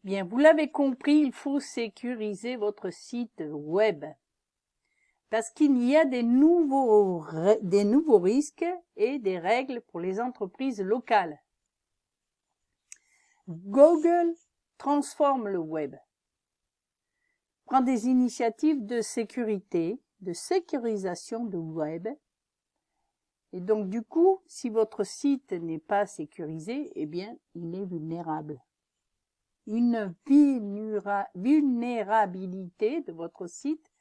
Bien, vous l'avez compris, il faut sécuriser votre site web. Parce qu'il y a des nouveaux risques et des règles pour les entreprises locales. Google transforme le web, prend des initiatives de sécurité, de sécurisation du web. Et donc, du coup, si votre site n'est pas sécurisé, eh bien, il est vulnérable. Une vulnérabilité de votre site,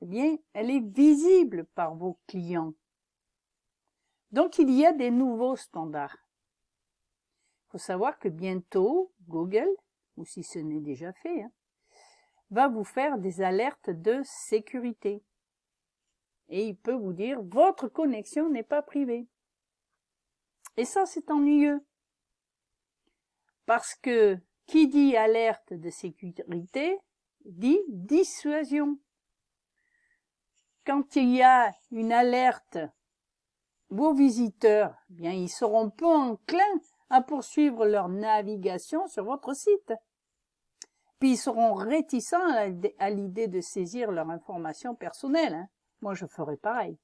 eh bien, elle est visible par vos clients. Donc, il y a des nouveaux standards. Il faut savoir que bientôt, Google, ou si ce n'est déjà fait, va vous faire des alertes de sécurité. Et il peut vous dire, votre connexion n'est pas privée. Et ça, c'est ennuyeux. Parce que qui dit alerte de sécurité dit dissuasion. Quand il y a une alerte, vos visiteurs, eh bien, ils seront peu enclins à poursuivre leur navigation sur votre site. Puis ils seront réticents à l'idée de saisir leur information personnelle. Moi, je ferai pareil.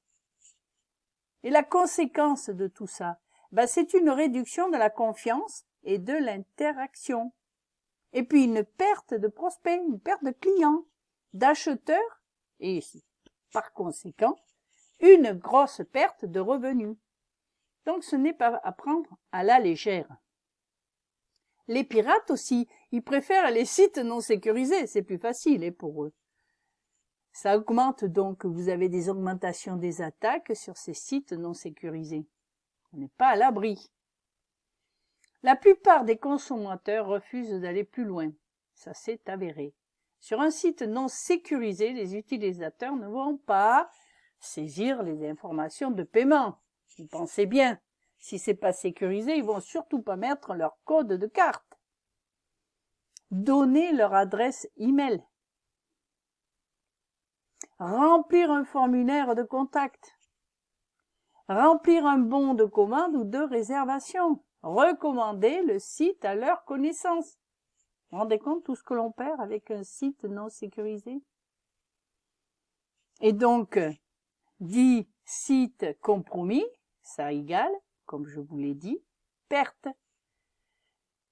Et la conséquence de tout ça, c'est une réduction de la confiance et de l'interaction. Et puis une perte de prospects, une perte de clients, d'acheteurs, et par conséquent, une grosse perte de revenus. Donc ce n'est pas à prendre à la légère. Les pirates aussi, ils préfèrent les sites non sécurisés, c'est plus facile pour eux. Ça augmente donc, vous avez des augmentations des attaques sur ces sites non sécurisés. On n'est pas à l'abri. La plupart des consommateurs refusent d'aller plus loin. Ça s'est avéré. Sur un site non sécurisé, les utilisateurs ne vont pas saisir les informations de paiement. Vous pensez bien. Si c'est pas sécurisé, ils vont surtout pas mettre leur code de carte. Donner leur adresse email. Remplir un formulaire de contact. Remplir un bon de commande ou de réservation. Recommander le site à leur connaissance. Vous vous rendez compte tout ce que l'on perd avec un site non sécurisé? Et donc, dit site compromis, ça égale, comme je vous l'ai dit, perte.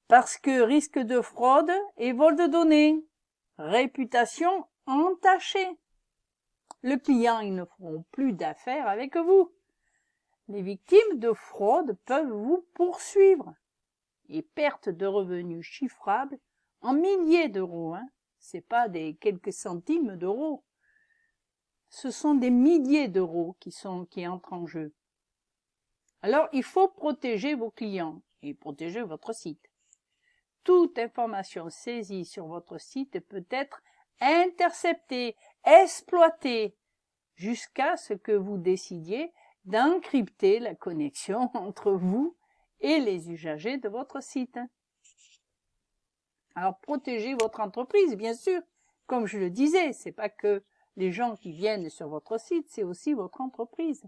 Parce que risque de fraude et vol de données. Réputation entachée. Le client, ils ne feront plus d'affaires avec vous. Les victimes de fraude peuvent vous poursuivre. Et perte de revenus chiffrables en milliers d'euros. C'est pas des quelques centimes d'euros. Ce sont des milliers d'euros qui entrent en jeu. Alors, il faut protéger vos clients et protéger votre site. Toute information saisie sur votre site peut être interceptée, exploitée, jusqu'à ce que vous décidiez d'encrypter la connexion entre vous et les usagers de votre site. Alors, protégez votre entreprise, bien sûr. Comme je le disais, c'est pas que les gens qui viennent sur votre site, c'est aussi votre entreprise.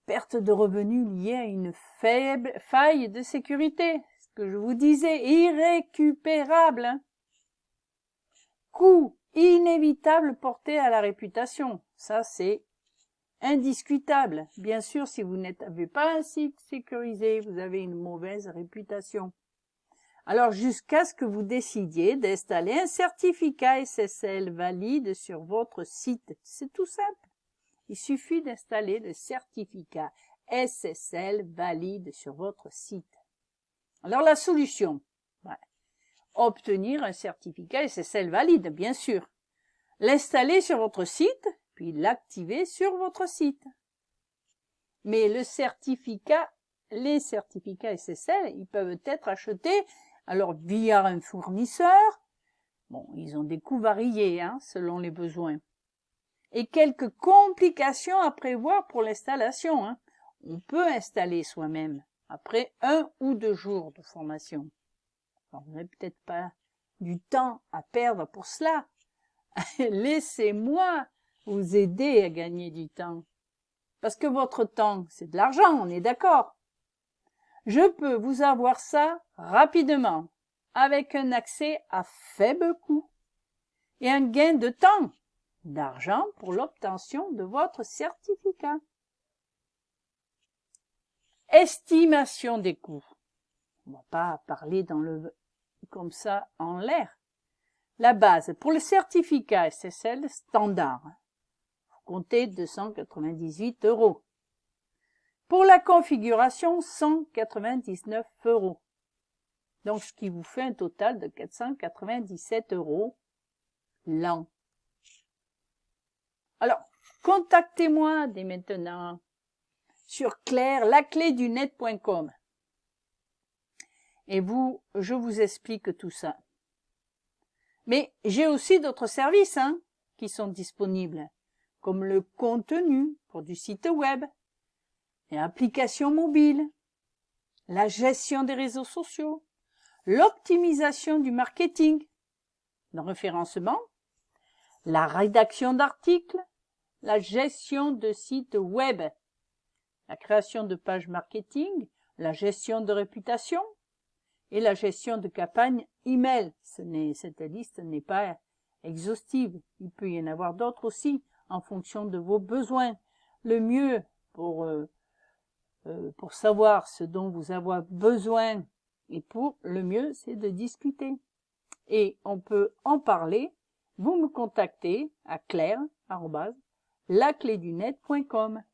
Perte de revenus liée à une faible faille de sécurité. Ce que je vous disais, irrécupérable. Coût inévitable porté à la réputation. Ça, c'est indiscutable. Bien sûr, si vous n'avez pas un site sécurisé, vous avez une mauvaise réputation. Alors, jusqu'à ce que vous décidiez d'installer un certificat SSL valide sur votre site. C'est tout simple. Il suffit d'installer le certificat SSL valide sur votre site. Alors, la solution, obtenir un certificat SSL valide, bien sûr. L'installer sur votre site, puis l'activer sur votre site. Mais les certificats SSL, ils peuvent être achetés alors via un fournisseur. Bon, ils ont des coûts variés selon les besoins. Et quelques complications à prévoir pour l'installation. On peut installer soi-même après 1 ou 2 jours de formation. Alors, vous n'avez peut-être pas du temps à perdre pour cela. Laissez-moi vous aider à gagner du temps. Parce que votre temps, c'est de l'argent, on est d'accord. Je peux vous avoir ça rapidement, avec un accès à faible coût et un gain de temps, d'argent pour l'obtention de votre certificat. Estimation des coûts. On ne va pas parler comme ça en l'air. La base pour le certificat SSL standard, vous comptez 298 €. Pour la configuration, 199 €. Donc, ce qui vous fait un total de 497 € l'an. Alors, contactez-moi dès maintenant sur claire-laclédunet.com et je vous explique tout ça. Mais j'ai aussi d'autres services qui sont disponibles, comme le contenu pour du site web, l'application mobile, la gestion des réseaux sociaux, l'optimisation du marketing, le référencement, la rédaction d'articles, la gestion de sites web, la création de pages marketing, la gestion de réputation et la gestion de campagnes email. Cette liste n'est pas exhaustive. Il peut y en avoir d'autres aussi en fonction de vos besoins. Le mieux pour savoir ce dont vous avez besoin le mieux, c'est de discuter. Et on peut en parler. Vous me contactez à claire@laclédunet.com.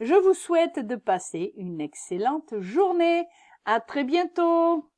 Je vous souhaite de passer une excellente journée. À très bientôt!